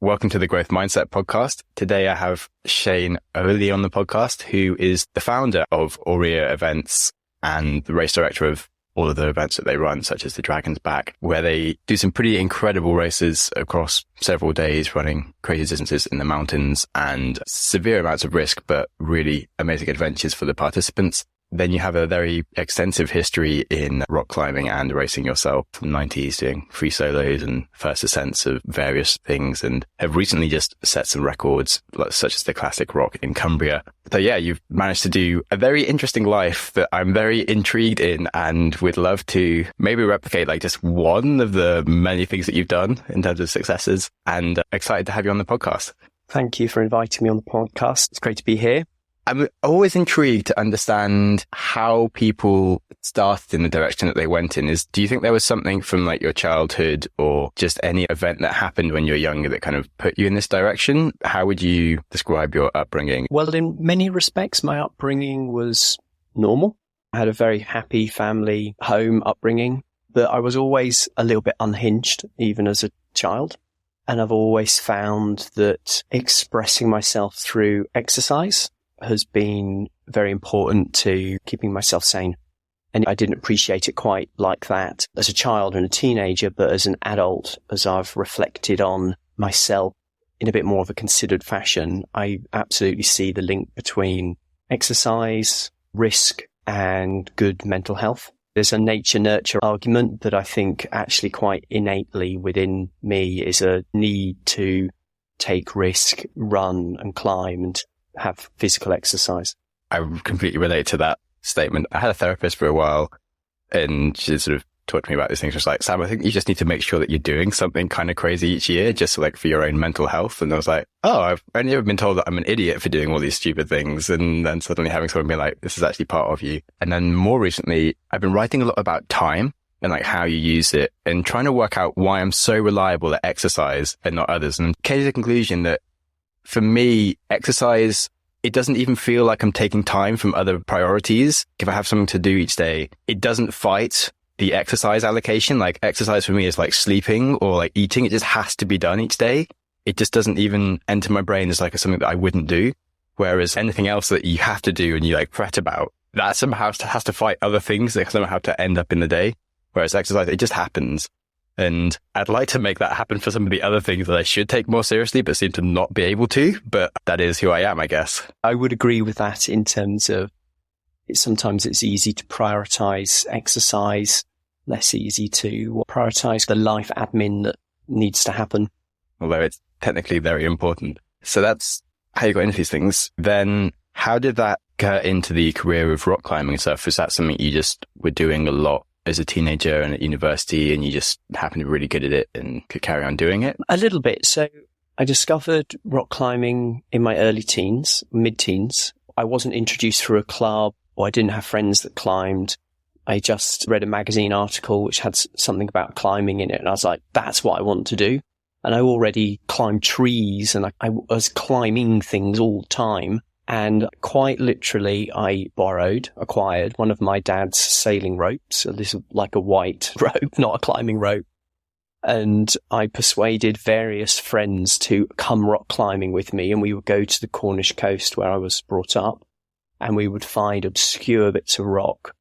Welcome to the Growth Mindset podcast. Today I have Shane Ohly on the podcast, who is the founder of Aurea Events and the race director of all of the events that they run, such as the Dragon's Back, where they do some pretty incredible races across several days, running crazy distances in the mountains and severe amounts of risk, but really amazing adventures for the participants. Then you have a very extensive history in rock climbing and racing yourself from the 90s, doing free solos and first ascents of various things, and have recently just set some records, such as the classic rock in Cumbria. So yeah, you've managed to do a very interesting life that I'm very intrigued in and would love to maybe replicate like just one of the many things that you've done in terms of successes, and excited to have you on the podcast. Thank you for inviting me on the podcast. It's great to be here. I'm always intrigued to understand how people started in the direction that they went in. Do you think there was something from like your childhood or just any event that happened when you were younger that kind of put you in this direction? How would you describe your upbringing? Well, in many respects, my upbringing was normal. I had a very happy family home upbringing, but I was always a little bit unhinged, even as a child. And I've always found that expressing myself through exercise has been very important to keeping myself sane. And I didn't appreciate it quite like that as a child and a teenager, but as an adult, as I've reflected on myself in a bit more of a considered fashion, I absolutely see the link between exercise, risk, and good mental health. There's a nature-nurture argument that I think actually quite innately within me is a need to take risk, run and climb and have physical exercise. I completely relate to that statement. I had a therapist for a while and she sort of talked to me about these things. She was like, Sam, I think you just need to make sure that you're doing something kind of crazy each year, just like for your own mental health. And I was like, oh, I've only ever been told that I'm an idiot for doing all these stupid things. And then suddenly having someone be like, this is actually part of you. And then more recently, I've been writing a lot about time and like how you use it and trying to work out why I'm so reliable at exercise and not others. And came to the conclusion that for me, exercise, it doesn't even feel like I'm taking time from other priorities. If I have something to do each day, it doesn't fight the exercise allocation. Like exercise for me is like sleeping or like eating. It just has to be done each day. It just doesn't even enter my brain as like something that I wouldn't do. Whereas anything else that you have to do and you like fret about, that somehow has to fight other things that somehow have to end up in the day. Whereas exercise, it just happens. And I'd like to make that happen for some of the other things that I should take more seriously, but seem to not be able to. But that is who I am, I guess. I would agree with that in terms of sometimes it's easy to prioritize exercise, less easy to prioritize the life admin that needs to happen. Although it's technically very important. So that's how you got into these things. Then how did that get into the career of rock climbing and stuff? Was that something you just were doing a lot as a teenager and at university, and you just happened to be really good at it and could carry on doing it? A little bit. So I discovered rock climbing in my early teens, mid-teens. I wasn't introduced through a club, or I didn't have friends that climbed. I just read a magazine article which had something about climbing in it, and I was like, that's what I want to do. And I already climbed trees, and I was climbing things all the time. And quite literally, I acquired one of my dad's sailing ropes. So this is like a white rope, not a climbing rope. And I persuaded various friends to come rock climbing with me. And we would go to the Cornish coast where I was brought up. And we would find obscure bits of rock.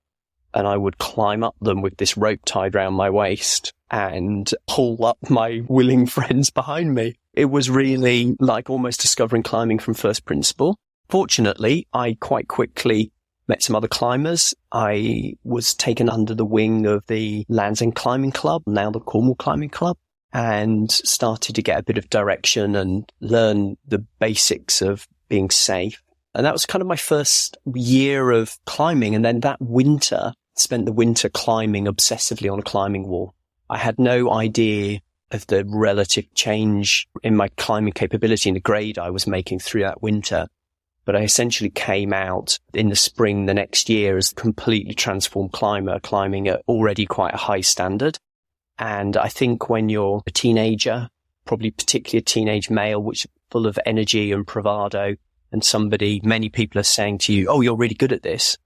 And I would climb up them with this rope tied around my waist and pull up my willing friends behind me. It was really like almost discovering climbing from first principle. Fortunately, I quite quickly met some other climbers. I was taken under the wing of the Land's End Climbing Club, now the Cornwall Climbing Club, and started to get a bit of direction and learn the basics of being safe. And that was kind of my first year of climbing. And then that winter, spent the winter climbing obsessively on a climbing wall. I had no idea of the relative change in my climbing capability and the grade I was making through that winter. But I essentially came out in the spring the next year as a completely transformed climber, climbing at already quite a high standard. And I think when you're a teenager, probably particularly a teenage male, which is full of energy and bravado, and many people are saying to you, oh, you're really good at this,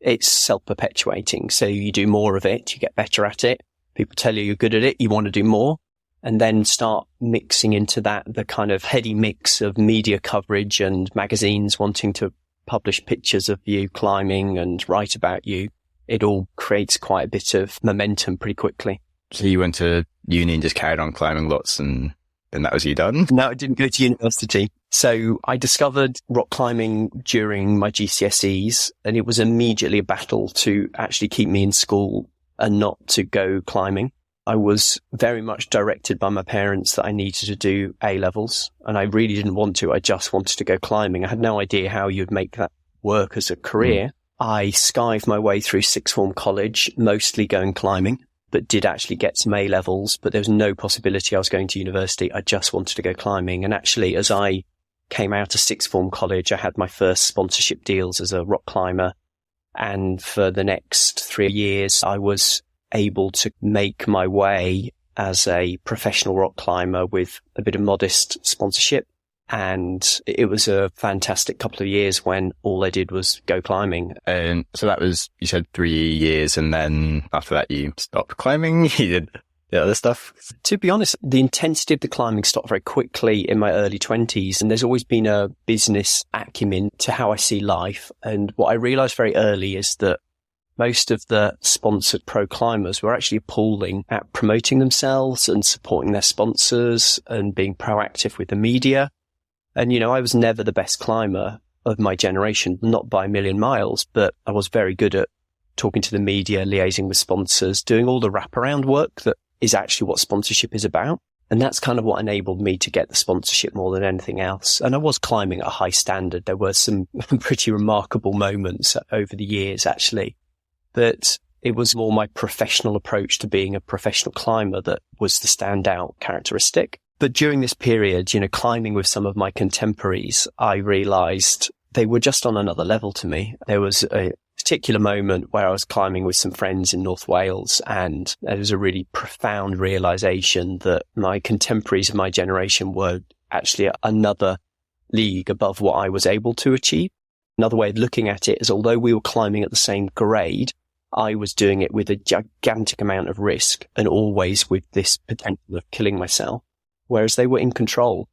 it's self-perpetuating. So you do more of it, you get better at it. People tell you you're good at it, you want to do more. and then start mixing into that the kind of heady mix of media coverage and magazines wanting to publish pictures of you climbing and write about you. It all creates quite a bit of momentum pretty quickly. So you went to uni and just carried on climbing lots and that was you done? No, I didn't go to university. So I discovered rock climbing during my GCSEs, and it was immediately a battle to actually keep me in school and not to go climbing. I was very much directed by my parents that I needed to do A-levels, and I really didn't want to. I just wanted to go climbing. I had no idea how you'd make that work as a career. I skived my way through sixth form college, mostly going climbing, but did actually get some A-levels, but there was no possibility I was going to university. I just wanted to go climbing. And actually, as I came out of sixth form college, I had my first sponsorship deals as a rock climber. And for the next 3 years, I was able to make my way as a professional rock climber with a bit of modest sponsorship. And it was a fantastic couple of years when all I did was go climbing. And so that was, you said 3 years, and then after that you stopped climbing, you did the other stuff? To be honest, the intensity of the climbing stopped very quickly in my early 20s. And there's always been a business acumen to how I see life. And what I realized very early is that most of the sponsored pro climbers were actually appalling at promoting themselves and supporting their sponsors and being proactive with the media. And, you know, I was never the best climber of my generation, not by a million miles, but I was very good at talking to the media, liaising with sponsors, doing all the wraparound work that is actually what sponsorship is about. And that's kind of what enabled me to get the sponsorship more than anything else. And I was climbing at a high standard. There were some pretty remarkable moments over the years, actually. But it was more my professional approach to being a professional climber that was the standout characteristic. But during this period, you know, climbing with some of my contemporaries, I realized they were just on another level to me. There was a particular moment where I was climbing with some friends in North Wales, and there was a really profound realization that my contemporaries of my generation were actually another league above what I was able to achieve. Another way of looking at it is, although we were climbing at the same grade, I was doing it with a gigantic amount of risk and always with this potential of killing myself. Whereas they were in control,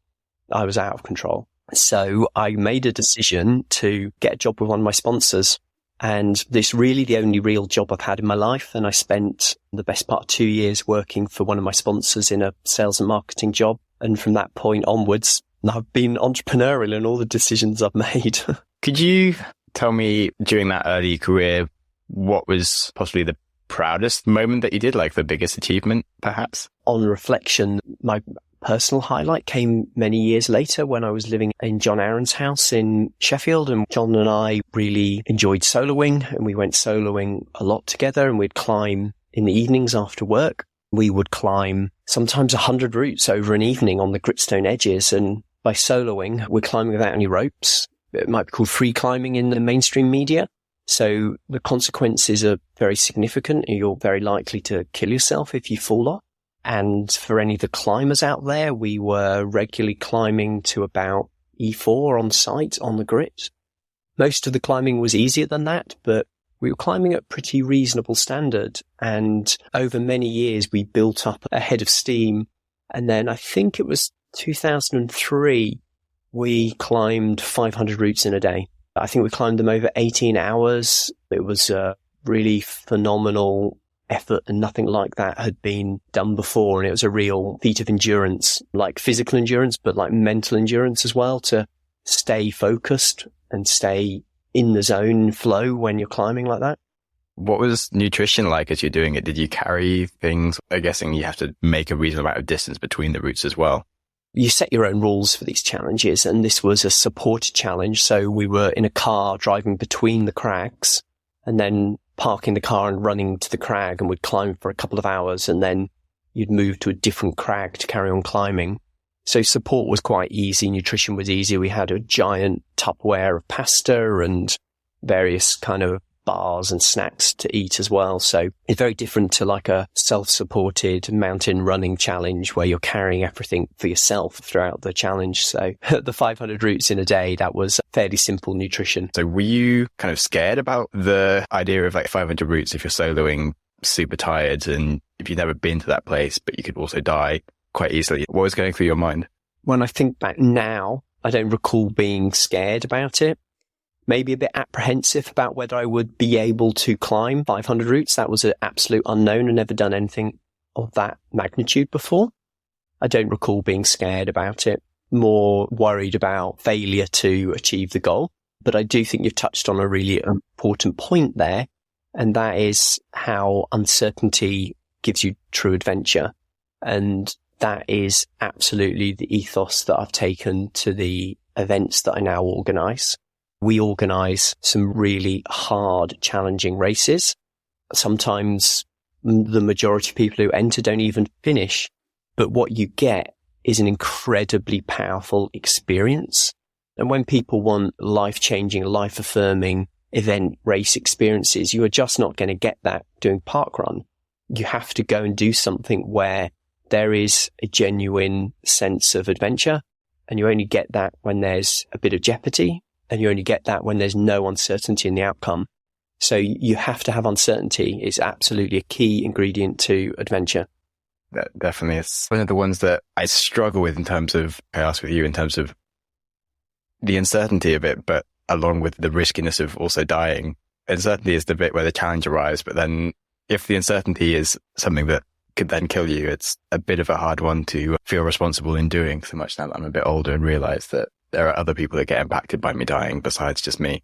I was out of control. So I made a decision to get a job with one of my sponsors. And this really the only real job I've had in my life. And I spent the best part of 2 years working for one of my sponsors in a sales and marketing job. And from that point onwards, I've been entrepreneurial in all the decisions I've made. Could you tell me during that early career, what was possibly the proudest moment that you did, like the biggest achievement, perhaps? On reflection, my personal highlight came many years later when I was living in John Aaron's house in Sheffield, and John and I really enjoyed soloing, and we went soloing a lot together, and we'd climb in the evenings after work. We would climb sometimes 100 routes over an evening on the gritstone edges, and by soloing, we're climbing without any ropes. It might be called free climbing in the mainstream media. So the consequences are very significant. You're very likely to kill yourself if you fall off. And for any of the climbers out there, we were regularly climbing to about E4 on site on the grit. Most of the climbing was easier than that, but we were climbing at pretty reasonable standard. And over many years, we built up a head of steam. And then I think it was 2003, we climbed 500 routes in a day. I think we climbed them over 18 hours. It was a really phenomenal effort, and nothing like that had been done before. And it was a real feat of endurance, like physical endurance, but like mental endurance as well, to stay focused and stay in the zone flow when you're climbing like that. What was nutrition like as you're doing it? Did you carry things? I'm guessing you have to make a reasonable amount of distance between the routes as well. You set your own rules for these challenges, and this was a supported challenge. So we were in a car driving between the crags and then parking the car and running to the crag, and we'd climb for a couple of hours, and then you'd move to a different crag to carry on climbing. So support was quite easy. Nutrition was easy. We had a giant Tupperware of pasta and various kind of bars and snacks to eat as well. So it's very different to like a self-supported mountain running challenge where you're carrying everything for yourself throughout the challenge. So the 500 routes in a day, that was fairly simple nutrition. So were you kind of scared about the idea of like 500 routes if you're soloing, super tired, and if you've never been to that place, but you could also die quite easily. What was going through your mind? When I think back now, I don't recall being scared about it. Maybe a bit apprehensive about whether I would be able to climb 500 routes. That was an absolute unknown. I'd never done anything of that magnitude before. I don't recall being scared about it, more worried about failure to achieve the goal. But I do think you've touched on a really important point there, and that is how uncertainty gives you true adventure. And that is absolutely the ethos that I've taken to the events that I now organise. We organise some really hard, challenging races. Sometimes the majority of people who enter don't even finish. But what you get is an incredibly powerful experience. And when people want life-changing, life-affirming event race experiences, you are just not going to get that doing parkrun. You have to go and do something where there is a genuine sense of adventure. And you only get that when there's a bit of jeopardy. And you only get that when there's no uncertainty in the outcome. So you have to have uncertainty. It's absolutely a key ingredient to adventure. That definitely is one of the ones that I struggle with in terms of chaos with you, in terms of the uncertainty of it, but along with the riskiness of also dying. Uncertainty is the bit where the challenge arrives. But then if the uncertainty is something that could then kill you, it's a bit of a hard one to feel responsible in doing, so much now that I'm a bit older and realize that there are other people that get impacted by me dying besides just me.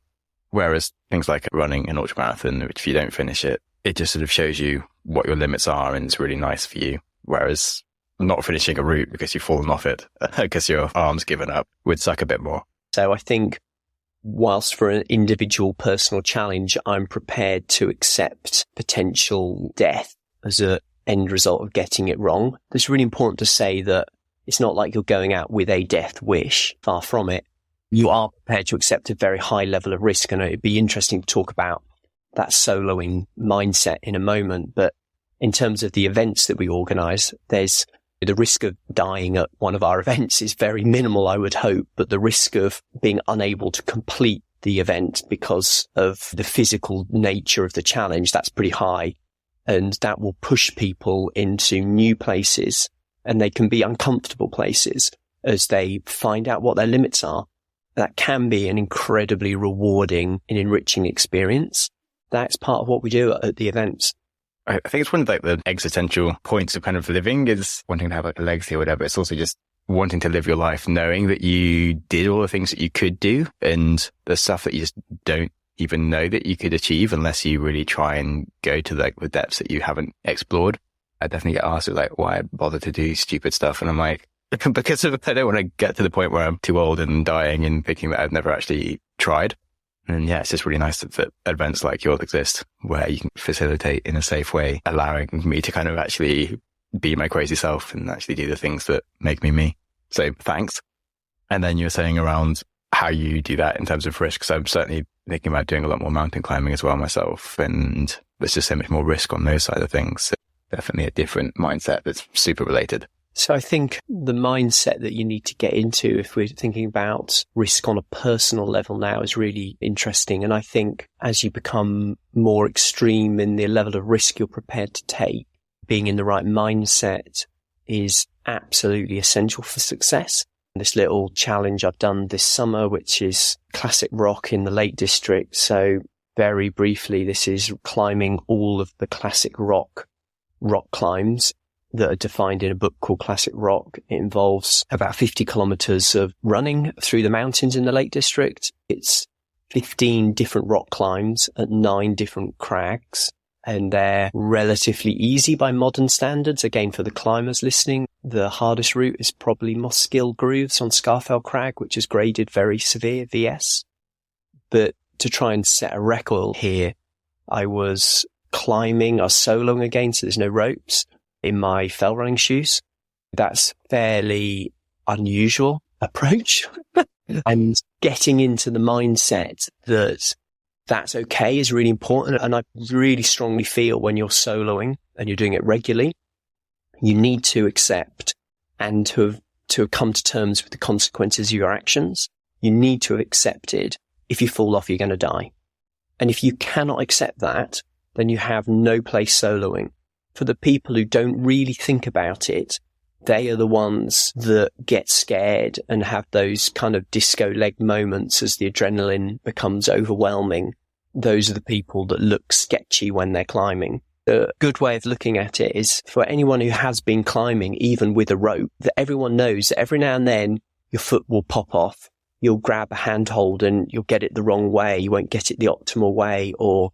Whereas things like running an ultramarathon, which if you don't finish it, it just sort of shows you what your limits are and it's really nice for you. Whereas not finishing a route because you've fallen off it, because your arm's given up, would suck a bit more. So I think whilst for an individual personal challenge, I'm prepared to accept potential death as an end result of getting it wrong, it's really important to say that it's not like you're going out with a death wish. Far from it. You are prepared to accept a very high level of risk. And it'd be interesting to talk about that soloing mindset in a moment. But in terms of the events that we organise, there's the risk of dying at one of our events is very minimal, I would hope. But the risk of being unable to complete the event because of the physical nature of the challenge, that's pretty high. And that will push people into new places. And they can be uncomfortable places as they find out what their limits are. That can be an incredibly rewarding and enriching experience. That's part of what we do at the events. I think it's one of like the existential points of kind of living is wanting to have like a legacy or whatever. It's also just wanting to live your life knowing that you did all the things that you could do and the stuff that you just don't even know that you could achieve unless you really try and go to like the depths that you haven't explored. I definitely get asked like why bother to do stupid stuff. And I'm like, because I don't want to get to the point where I'm too old and dying and thinking that I've never actually tried. And yeah, it's just really nice that events like yours exist where you can facilitate in a safe way, allowing me to kind of actually be my crazy self and actually do the things that make me me. So thanks. And then you were saying around how you do that in terms of risk. So I'm certainly thinking about doing a lot more mountain climbing as well myself. And there's just so much more risk on those side of things. So definitely a different mindset that's super related. So I think the mindset that you need to get into if we're thinking about risk on a personal level now is really interesting. And I think as you become more extreme in the level of risk you're prepared to take, being in the right mindset is absolutely essential for success. This little challenge I've done this summer, which is classic rock in the Lake District. So very briefly, this is climbing all of the classic rock climbs that are defined in a book called Classic Rock. It involves about 50 kilometers of running through the mountains in the Lake District. It's 15 different rock climbs at 9 different crags, and they're relatively easy by modern standards. Again, for the climbers listening, the hardest route is probably Moskill Grooves on Scarfell Crag, which is graded very severe, VS. But to try and set a record here, I was soloing again, so there's no ropes, in my fell running shoes. That's fairly unusual approach. And getting into the mindset that that's okay is really important. And I really strongly feel when you're soloing and you're doing it regularly, you need to accept and to have come to terms with the consequences of your actions. You need to have accepted if you fall off, you're going to die. And if you cannot accept that, then you have no place soloing. For the people who don't really think about it, They are the ones that get scared and have those kind of disco leg moments as the adrenaline becomes overwhelming. Those are the people that look sketchy when they're climbing. A good way of looking at it is for anyone who has been climbing, even with a rope, that everyone knows that every now and then your foot will pop off. You'll grab a handhold and you'll get it the wrong way. You won't get it the optimal way, or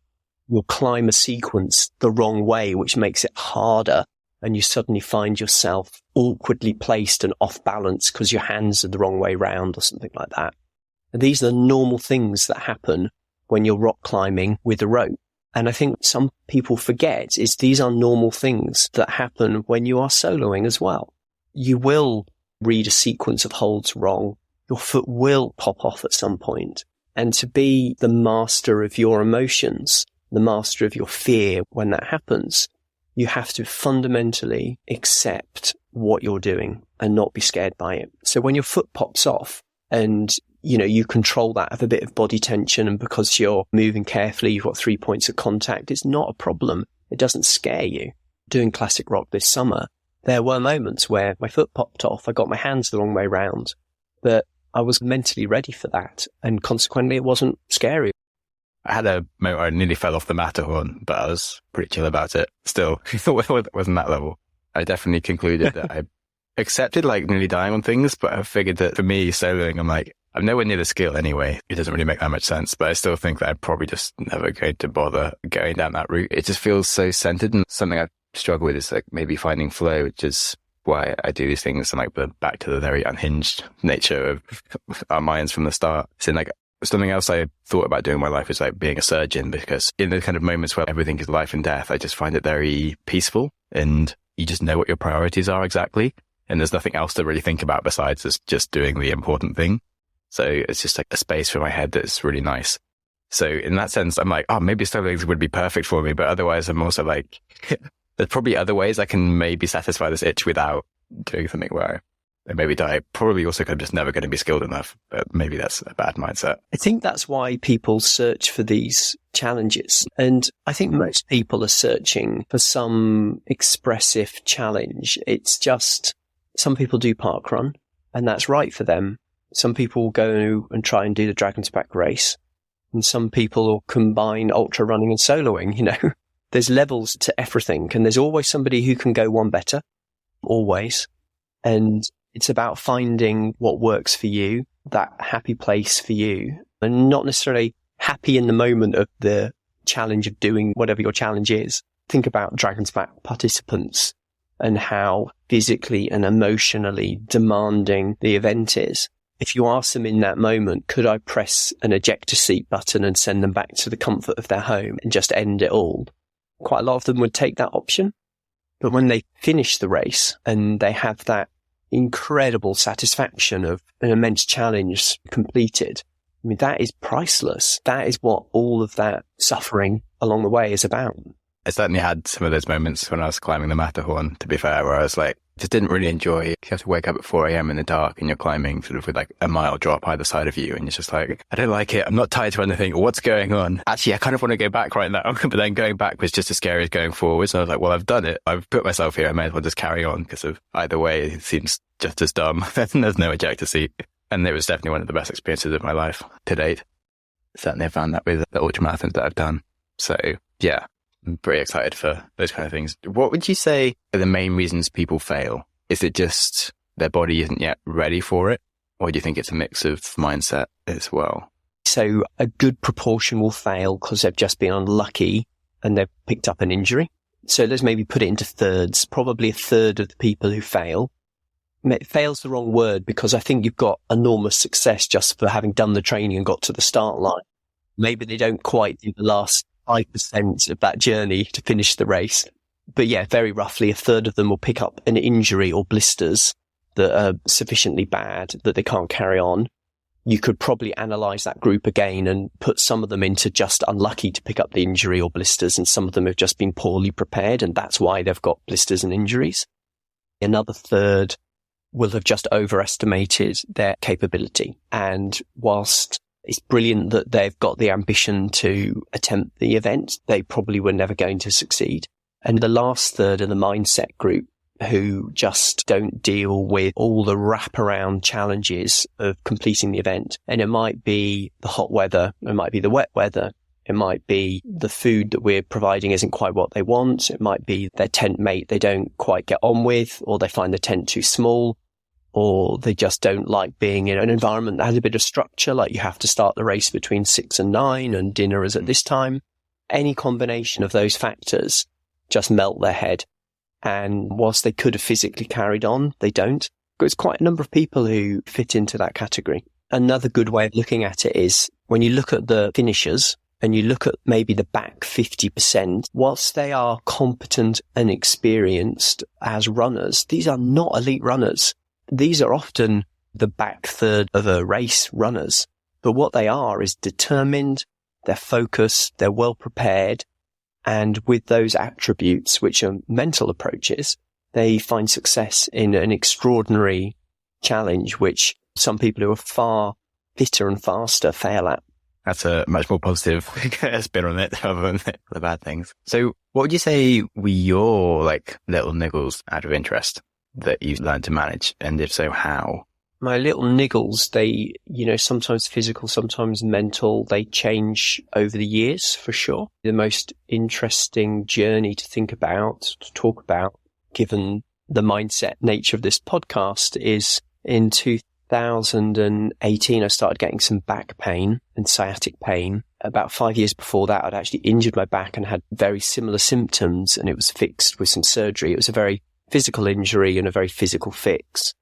you'll climb a sequence the wrong way, which makes it harder. And you suddenly find yourself awkwardly placed and off balance because your hands are the wrong way round or something like that. And these are the normal things that happen when you're rock climbing with a rope. And I think some people forget is these are normal things that happen when you are soloing as well. You will read a sequence of holds wrong. Your foot will pop off at some point. And to be the master of your emotions, the master of your fear when that happens, you have to fundamentally accept what you're doing and not be scared by it. So when your foot pops off and you control that, have a bit of body tension, and because you're moving carefully, you've got 3 points of contact, it's not a problem. It doesn't scare you. Doing classic rock this summer, there were moments where my foot popped off. I got my hands the wrong way round, but I was mentally ready for that. And consequently, it wasn't scary. I had a moment where I nearly fell off the Matterhorn, but I was pretty chill about it. Still, it wasn't that level. I definitely concluded that I accepted nearly dying on things, but I figured that for me, soloing, I'm nowhere near the skill anyway. It doesn't really make that much sense, but I still think that I'm probably just never going to bother going down that route. It just feels so centered, and something I struggle with is maybe finding flow, which is why I do these things, and back to the very unhinged nature of our minds from the start. So something else I thought about doing in my life is being a surgeon, because in the kind of moments where everything is life and death, I just find it very peaceful, and you just know what your priorities are exactly. And there's nothing else to really think about besides just doing the important thing. So it's just a space for my head that's really nice. So in that sense, I'm maybe soloing would be perfect for me, but otherwise I'm also there's probably other ways I can maybe satisfy this itch without doing something where I maybe die. Probably also because I'm just never going to be skilled enough, but maybe that's a bad mindset. I think that's why people search for these challenges. And I think most people are searching for some expressive challenge. It's just some people do parkrun, and that's right for them. Some people will go and try and do the Dragon's Back race, and some people will combine ultra running and soloing. There's levels to everything, and there's always somebody who can go one better, always. And it's about finding what works for you, that happy place for you, and not necessarily happy in the moment of the challenge of doing whatever your challenge is. Think about Dragon's Back participants and how physically and emotionally demanding the event is. If you ask them in that moment, could I press an ejector seat button and send them back to the comfort of their home and just end it all? Quite a lot of them would take that option. But when they finish the race and they have that incredible satisfaction of an immense challenge completed, that is priceless. That is what all of that suffering along the way is about. I certainly had some of those moments when I was climbing the Matterhorn, to be fair, where I was just didn't really enjoy it. You have to wake up at 4 a.m. in the dark and you're climbing sort of with a mile drop either side of you. And you're just I don't like it. I'm not tied to anything. What's going on? Actually, I kind of want to go back right now. But then going back was just as scary as going forward. So I was well, I've done it. I've put myself here. I may as well just carry on, because of either way, it seems just as dumb. There's no ejector seat. And it was definitely one of the best experiences of my life to date. Certainly I found that with the ultramarathons that I've done. So yeah, I'm pretty excited for those kind of things. What would you say are the main reasons people fail? Is it just their body isn't yet ready for it? Or do you think it's a mix of mindset as well? So a good proportion will fail because they've just been unlucky and they've picked up an injury. So let's maybe put it into thirds. Probably a third of the people who fail. Fail's the wrong word, because I think you've got enormous success just for having done the training and got to the start line. Maybe they don't quite do the last 5% of that journey to finish the race. But yeah, very roughly a third of them will pick up an injury or blisters that are sufficiently bad that they can't carry on. You could probably analyze that group again and put some of them into just unlucky to pick up the injury or blisters, and some of them have just been poorly prepared, and that's why they've got blisters and injuries. Another third will have just overestimated their capability. And whilst it's brilliant that they've got the ambition to attempt the event, they probably were never going to succeed. And the last third of the mindset group who just don't deal with all the wraparound challenges of completing the event. And it might be the hot weather, it might be the wet weather, it might be the food that we're providing isn't quite what they want, it might be their tent mate they don't quite get on with, or they find the tent too small, or they just don't like being in an environment that has a bit of structure, like you have to start the race between 6 and 9 and dinner is at this time. Any combination of those factors just melt their head. And whilst they could have physically carried on, they don't. There's quite a number of people who fit into that category. Another good way of looking at it is when you look at the finishers and you look at maybe the back 50%, whilst they are competent and experienced as runners, these are not elite runners. These are often the back third of a race runners. But what they are is determined, they're focused, they're well prepared. And with those attributes, which are mental approaches, they find success in an extraordinary challenge, which some people who are far fitter and faster fail at. That's a much more positive spin on it rather than the bad things. So what would you say were your little niggles out of interest that you've learned to manage? And if so, how? My little niggles, they, sometimes physical, sometimes mental, they change over the years for sure. The most interesting journey to think about, to talk about, given the mindset nature of this podcast, is in 2018, I started getting some back pain and sciatic pain. About 5 years before that, I'd actually injured my back and had very similar symptoms, and it was fixed with some surgery. It was a very physical injury and a very physical fix.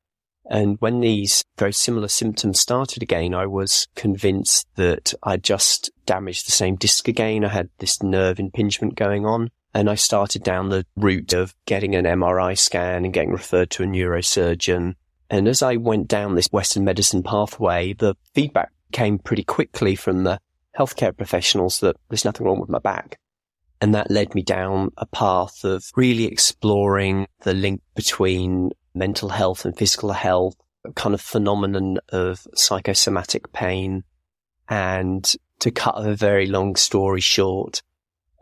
And when these very similar symptoms started again, I was convinced that I'd just damaged the same disc again. I had this nerve impingement going on. And I started down the route of getting an MRI scan and getting referred to a neurosurgeon. And as I went down this Western medicine pathway, the feedback came pretty quickly from the healthcare professionals that there's nothing wrong with my back. And that led me down a path of really exploring the link between mental health and physical health, a kind of phenomenon of psychosomatic pain. And to cut a very long story short,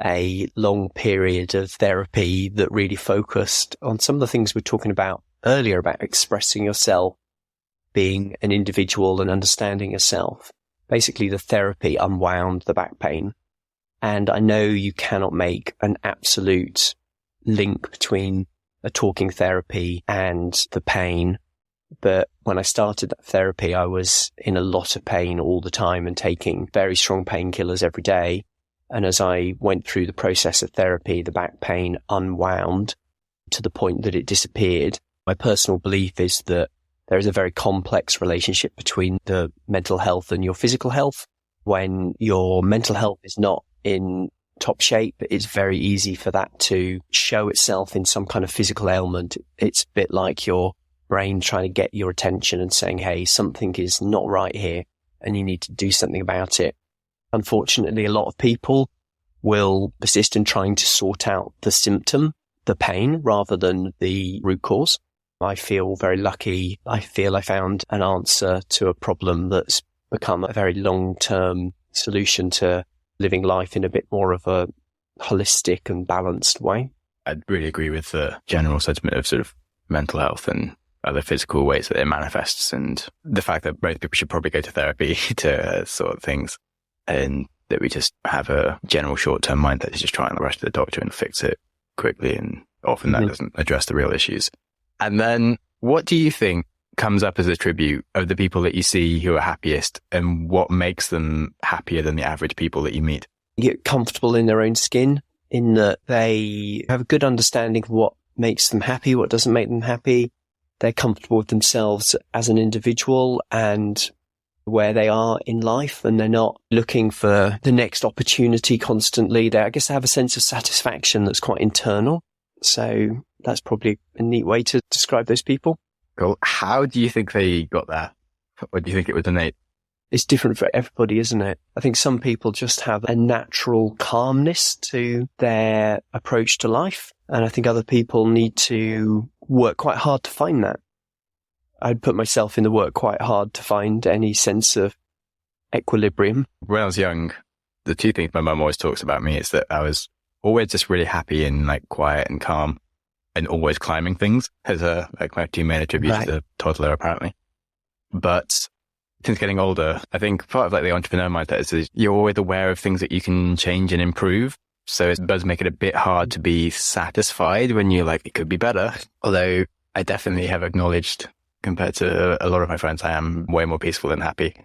a long period of therapy that really focused on some of the things we were talking about earlier about expressing yourself, being an individual and understanding yourself. Basically, the therapy unwound the back pain. And I know you cannot make an absolute link between a talking therapy and the pain. But when I started that therapy, I was in a lot of pain all the time and taking very strong painkillers every day. And as I went through the process of therapy, the back pain unwound to the point that it disappeared. My personal belief is that there is a very complex relationship between the mental health and your physical health. When your mental health is not in top shape, it's very easy for that to show itself in some kind of physical ailment. It's a bit like your brain trying to get your attention and saying, hey, something is not right here and you need to do something about it. Unfortunately, a lot of people will persist in trying to sort out the symptom, the pain, rather than the root cause. I feel very lucky. I feel I found an answer to a problem that's become a very long-term solution to living life in a bit more of a holistic and balanced way. I'd really agree with the general sentiment of sort of mental health and other physical ways that it manifests, and the fact that most people should probably go to therapy to sort things, and that we just have a general short-term mind that is just trying to rush to the doctor and fix it quickly, and often that doesn't address the real issues. And then what do you think comes up as a tribute of the people that you see who are happiest, and what makes them happier than the average people that you meet? Get comfortable in their own skin, in that they have a good understanding of what makes them happy, what doesn't make them happy. They're comfortable with themselves as an individual and where they are in life, and they're not looking for the next opportunity constantly. I guess they have a sense of satisfaction that's quite internal. So that's probably a neat way to describe those people. Cool. How do you think they got that? Or do you think it was innate? It's different for everybody, isn't it? I think some people just have a natural calmness to their approach to life. And I think other people need to work quite hard to find that. I'd put myself in the work quite hard to find any sense of equilibrium. When I was young, the two things my mum always talks about me is that I was always just really happy and quiet and calm. and always climbing things as like my two main attributes as a toddler, apparently. But since getting older, I think part of like the entrepreneur mindset is you're always aware of things that you can change and improve. So it does make it a bit hard to be satisfied when you're like, it could be better. Although I definitely have acknowledged, compared to a lot of my friends, I am way more peaceful and happy.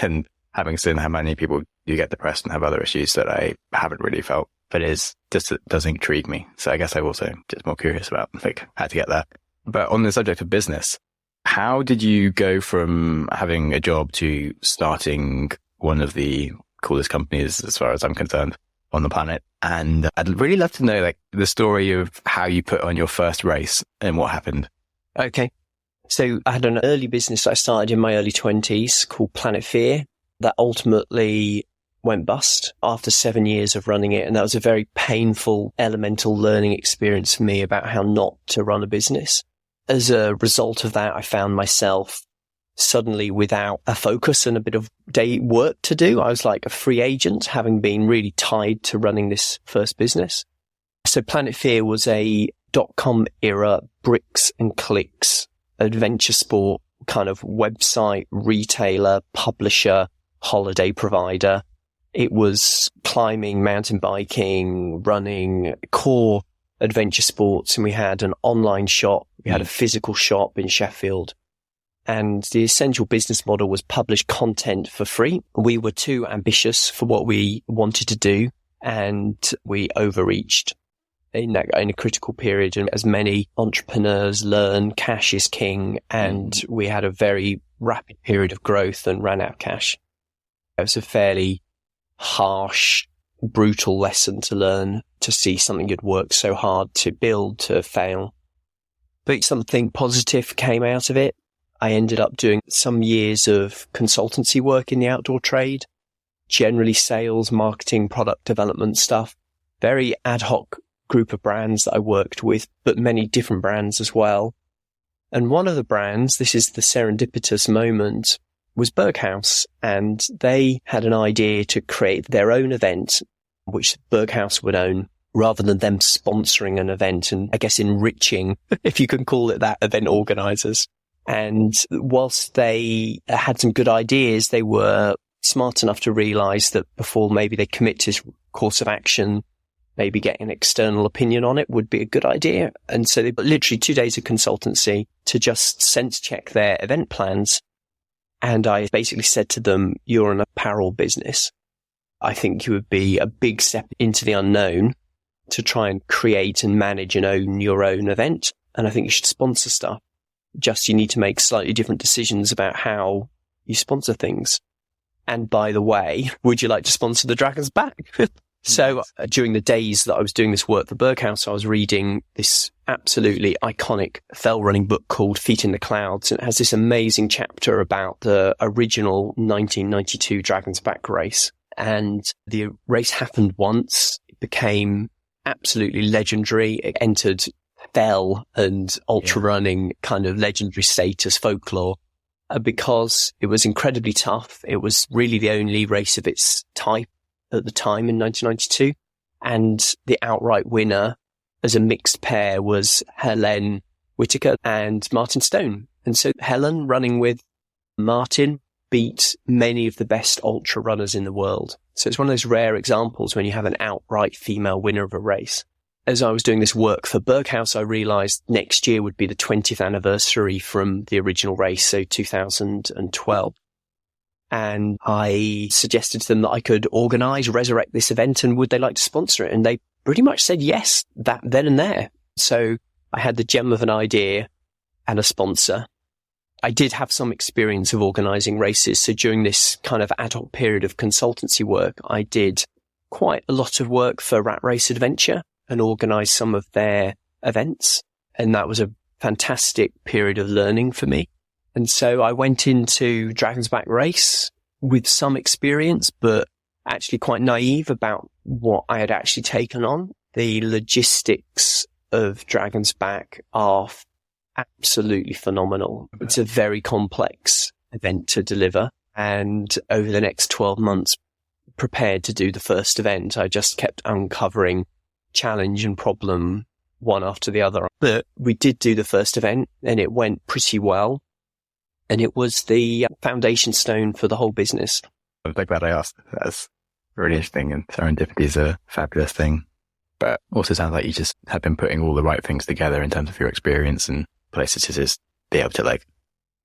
And having seen how many people do get depressed and have other issues that I haven't really felt, but it does intrigue me. So I guess I'm also just more curious about like how to get there. But on the subject of business, how did you go from having a job to starting one of the coolest companies, as far as I'm concerned, on the planet? And I'd really love to know like the story of how you put on your first race and what happened. Okay. So I had an early business I started in my early 20s called Planet Fear that ultimately went bust after 7 years of running it. And that was a very painful, elemental learning experience for me about how not to run a business. As a result of that, I found myself suddenly without a focus and a bit of day work to do. I was like a free agent, having been really tied to running this first business. So Planet Fear was a .com era bricks and clicks adventure sport kind of website, retailer, publisher, holiday provider. It was climbing, mountain biking, running, core adventure sports. And we had an online shop. We had a physical shop in Sheffield. And the essential business model was publish content for free. We were too ambitious for what we wanted to do, and we overreached in a critical period. And as many entrepreneurs learn, cash is king, and we had a very rapid period of growth and ran out of cash. It was a fairly harsh, brutal lesson to learn, to see something you'd worked so hard to build to fail. But something positive came out of it. I ended up doing some years of consultancy work in the outdoor trade, generally sales, marketing, product development stuff, very ad hoc group of brands that I worked with, but many different brands as well. And one of the brands, this is the serendipitous moment, was Berghaus, and they had an idea to create their own event, which Berghaus would own, rather than them sponsoring an event and I guess enriching, if you can call it that, event organizers. And whilst they had some good ideas, they were smart enough to realize that before maybe they commit to this course of action, maybe getting an external opinion on it would be a good idea. And so they literally 2 days of consultancy to just sense check their event plans. And I basically said to them, you're an apparel business. I think you would be a big step into the unknown to try and create and manage and own your own event. And I think you should sponsor stuff. Just you need to make slightly different decisions about how you sponsor things. And by the way, would you like to sponsor the Dragon's Back? So during the days that I was doing this work for Berghaus, I was reading this absolutely iconic fell running book called Feet in the Clouds. And it has this amazing chapter about the original 1992 Dragon's Back race. And the race happened once. It became absolutely legendary. It entered fell and ultra running kind of legendary status folklore because it was incredibly tough. It was really the only race of its type at the time in 1992. And the outright winner as a mixed pair was Helen Whitaker and Martin Stone. And so Helen, running with Martin, beat many of the best ultra runners in the world. So it's one of those rare examples when you have an outright female winner of a race. As I was doing this work for Berghaus, I realized next year would be the 20th anniversary from the original race, so 2012. And I suggested to them that I could resurrect this event, and would they like to sponsor it? And they pretty much said yes, that then and there. So I had the gem of an idea and a sponsor. I did have some experience of organizing races. So during this kind of ad hoc period of consultancy work, I did quite a lot of work for Rat Race Adventure and organized some of their events. And that was a fantastic period of learning for me. And so I went into Dragon's Back Race with some experience, but actually quite naive about what I had actually taken on. The logistics of Dragon's Back are absolutely phenomenal. It's a very complex event to deliver. And over the next 12 months, prepared to do the first event, I just kept uncovering challenge and problem one after the other. But we did do the first event and it went pretty well. And it was the foundation stone for the whole business. I'm so glad I asked. That's really interesting, and serendipity is a fabulous thing. But also sounds like you just have been putting all the right things together in terms of your experience and places to just be able to like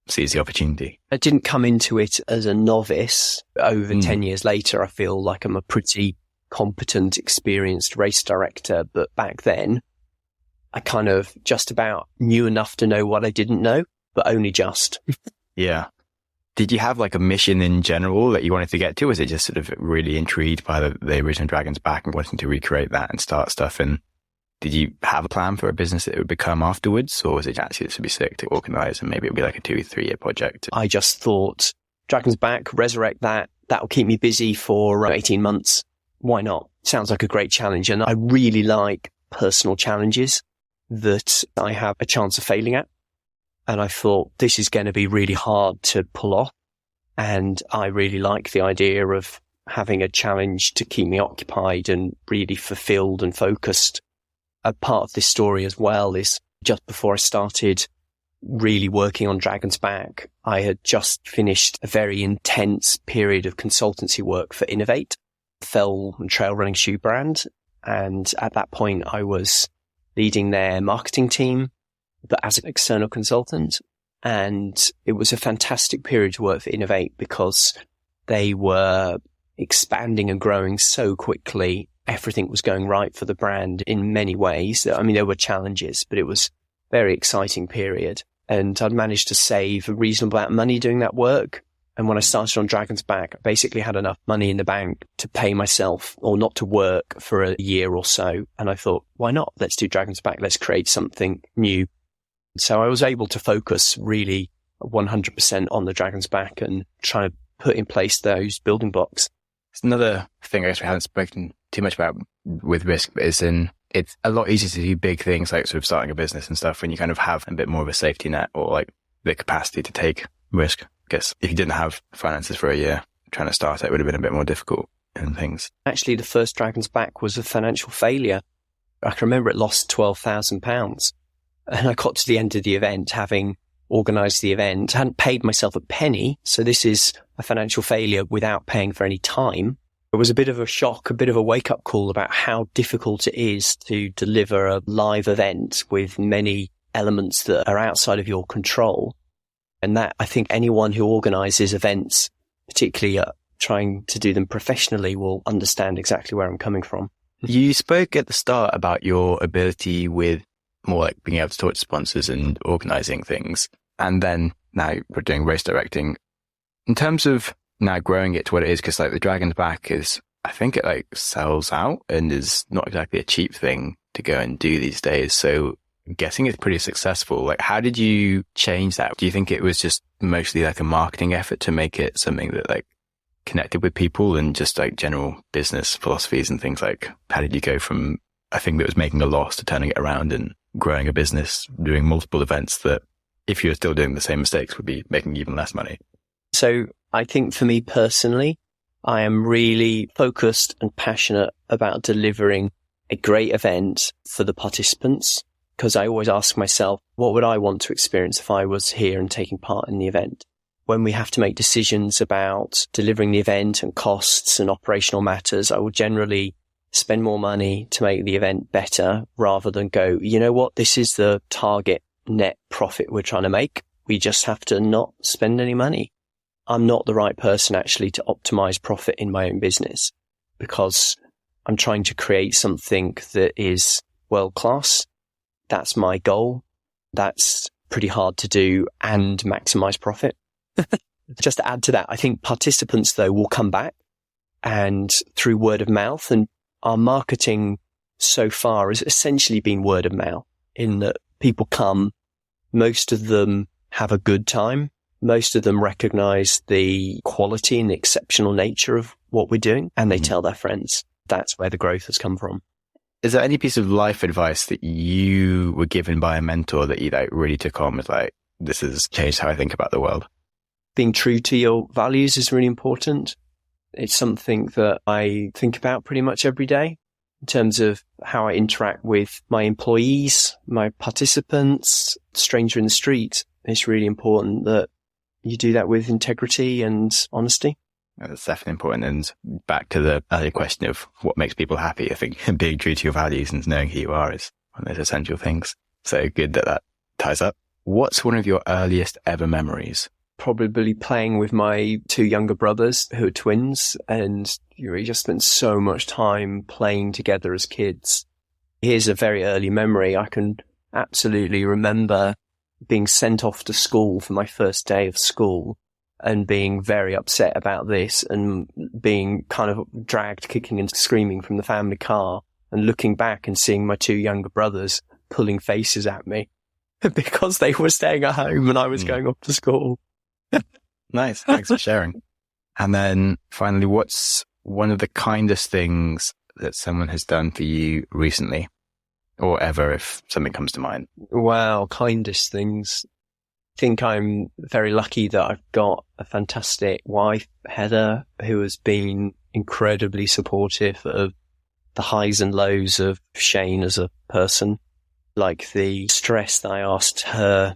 seize the opportunity. I didn't come into it as a novice. Over 10 years later, I feel like I'm a pretty competent, experienced race director. But back then, I kind of just about knew enough to know what I didn't know, but only just. Yeah. Did you have like a mission in general that you wanted to get to? Was it just sort of really intrigued by the original Dragon's Back and wanting to recreate that and start stuff? And did you have a plan for a business that it would become afterwards? Or was it actually this would be sick to organize and maybe it would be like a 2-3 year project? I just thought Dragon's Back, resurrect that. That'll keep me busy for 18 months. Why not? Sounds like a great challenge. And I really like personal challenges that I have a chance of failing at. And I thought this is going to be really hard to pull off. And I really like the idea of having a challenge to keep me occupied and really fulfilled and focused. A part of this story as well is just before I started really working on Dragon's Back, I had just finished a very intense period of consultancy work for Innovate, fell and trail running shoe brand. And at that point, I was leading their marketing team, but as an external consultant. And it was a fantastic period to work for Innovate because they were expanding and growing so quickly. Everything was going right for the brand in many ways. I mean, there were challenges, but it was a very exciting period. And I'd managed to save a reasonable amount of money doing that work. And when I started on Dragon's Back, I basically had enough money in the bank to pay myself or not to work for a year or so. And I thought, why not? Let's do Dragon's Back. Let's create something new. So I was able to focus really 100% on the Dragon's Back and try to put in place those building blocks. It's another thing I guess we haven't spoken too much about with risk, but it's a lot easier to do big things like sort of starting a business and stuff when you kind of have a bit more of a safety net or like the capacity to take risk. I guess if you didn't have finances for a year trying to start it would have been a bit more difficult and things. Actually, the first Dragon's Back was a financial failure. I can remember it lost £12,000. And I got to the end of the event, having organised the event, hadn't paid myself a penny. So this is a financial failure without paying for any time. It was a bit of a shock, a bit of a wake-up call about how difficult it is to deliver a live event with many elements that are outside of your control. And that, I think anyone who organises events, particularly trying to do them professionally, will understand exactly where I'm coming from. You spoke at the start about your ability with more like being able to talk to sponsors and organising things. And then now we're doing race directing. In terms of now growing it to what it is, because like the Dragon's Back is, I think it like sells out and is not exactly a cheap thing to go and do these days. So I'm guessing it's pretty successful. Like, how did you change that? Do you think it was just mostly like a marketing effort to make it something that like connected with people and just like general business philosophies and things? Like, how did you go from a thing that was making a loss to turning it around and growing a business, doing multiple events that if you were still doing the same mistakes would be making even less money? So I think for me personally, I am really focused and passionate about delivering a great event for the participants, because I always ask myself, what would I want to experience if I was here and taking part in the event? When we have to make decisions about delivering the event and costs and operational matters, I will generally spend more money to make the event better rather than go, you know what, this is the target net profit we're trying to make. We just have to not spend any money. I'm not the right person actually to optimize profit in my own business because I'm trying to create something that is world class. That's my goal. That's pretty hard to do and maximize profit. Just to add to that, I think participants though will come back and through word of mouth, and our marketing so far has essentially been word of mouth in that people come, most of them have a good time. Most of them recognize the quality and the exceptional nature of what we're doing, and they tell their friends. That's where the growth has come from. Is there any piece of life advice that you were given by a mentor that you like really took on with like, this has changed how I think about the world? Being true to your values is really important. It's something that I think about pretty much every day. in terms of how I interact with my employees, my participants, stranger in the street. It's really important that you do that with integrity and honesty. That's definitely important. And back to the earlier question of what makes people happy, I think being true to your values and knowing who you are is one of those essential things. So good that ties up. What's one of your earliest ever memories? Probably playing with my two younger brothers who are twins, and we just spent so much time playing together as kids. Here's a very early memory. I can absolutely remember being sent off to school for my first day of school and being very upset about this and being kind of dragged kicking and screaming from the family car and looking back and seeing my two younger brothers pulling faces at me because they were staying at home and I was going off to school. Nice. Thanks for sharing. And then finally, what's one of the kindest things that someone has done for you recently or ever, if something comes to mind? Wow, kindest things. I think I'm very lucky that I've got a fantastic wife, Heather, who has been incredibly supportive of the highs and lows of Shane as a person. Like the stress that I asked her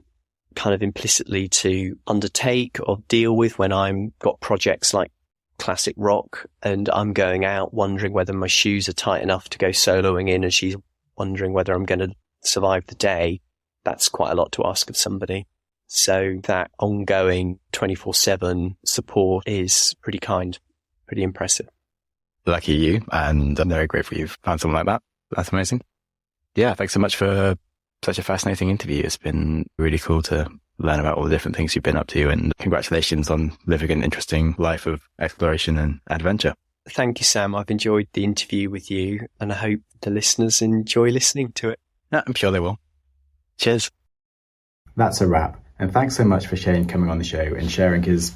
kind of implicitly to undertake or deal with when I'm got projects like classic rock and I'm going out wondering whether my shoes are tight enough to go soloing in and she's wondering whether I'm going to survive the day. That's quite a lot to ask of somebody. So that ongoing 24/7 support is pretty kind, pretty impressive. Lucky you, and I'm very grateful you've found someone like that. That's amazing. Yeah, thanks so much for such a fascinating interview. It's been really cool to learn about all the different things you've been up to, and congratulations on living an interesting life of exploration and adventure. Thank you, Sam. I've enjoyed the interview with you, and I hope the listeners enjoy listening to it. Yeah, I'm sure they will. Cheers. That's a wrap. And thanks so much for Shane coming on the show and sharing his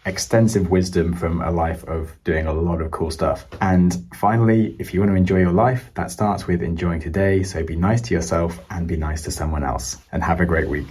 extensive wisdom from a life of doing a lot of cool stuff. And finally, if you want to enjoy your life, that starts with enjoying today. So be nice to yourself and be nice to someone else. And have a great week.